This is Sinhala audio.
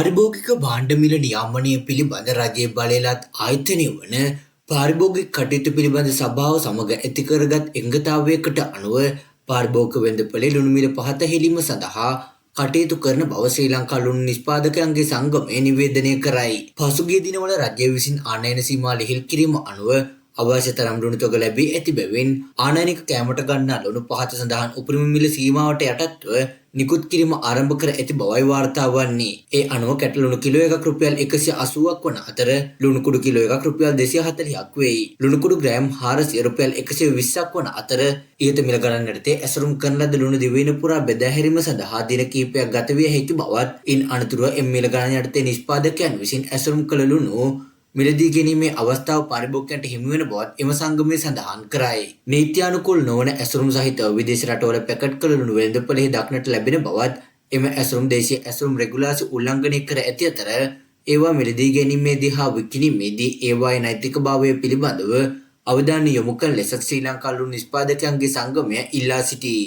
පාරිභෝගික භාණ්ඩ මිල නියාමනය පිළිබඳ රජයේ බලයලත් ආයතනය වන පාරිභෝගික කටයුතු පිළිබඳ සභාව සමග ඇති කරගත් එකඟතාවයකට අනුව පාරිභෝගික වෙළඳපොලේ ලුණු මිල පහත හෙළීම සඳහා කටයුතු කරන බව ශ්‍රී ලංකා ලුණු නිෂ්පාදකයන්ගේ සංගමය නිවේදනය කරයි. පසුගිය දිනවල රජය විසින් ආනයන සීමා ලිහිල් කිරීම අනුව අවශ්‍ය තරම් ලුණු තොග ලැබී ඇති බැවින් ආනයනික කෑමට ගන්නා ලුණු පහත සඳහන් උපරිම මිල සීමාවට යටත්ව නිකුත් කිරීම ආරම්භ කර ඇති බවයි වාර්තා වන්නේ. ඒ අනුව කැට ලුණු කිලෝ එකක් රුපියල් 180ක් වන අතර ලුණු කුඩු කිලෝ එකක් රුපියල් 240ක් වෙයි. ලුණු කුඩු ග්‍රෑම් 400 රුපියල් 120ක් වන අතර ඊට මිල ගණන් යටතේ ඇසුරුම් කරන ලද ලුණු දිවයින පුරා බෙදා හැරීම සඳහා දින කිහිපයක් ගත විය හැකි බවත් ඉන් අනතුරුව එම මිල ගණන් යටතේ නිෂ්පාදකයන් විසින් ඇසුරුම් කළ ලුණු මිලදී ගැනීමේ අවස්ථාව පාරිභෝගිකයන්ට හිමි වන බවත් එම සංගමය සඳහන් කරයි. නීත්‍යානුකූල නොවන ඇසුරුම් සහිතව විදේශ රටවල පැකට් කළ ලුණු වෙළඳපොළෙහි දක්නට ලැබෙන බවත් එම ඇසුරුම් දේශීය ඇසුරුම් රෙගුලාසි උල්ලංඝනය කර ඇති අතර ඒවා මිලදී ගැනීමේදී හා විකිණීමේදී ඒවායේ නෛතිකභාවය පිළිබඳව අවධානය යොමු කළ ලෙස ශ්‍රී ලංකා ලුණු නිෂ්පාදකයන්ගේ සංගමය ඉල්ලා සිටී.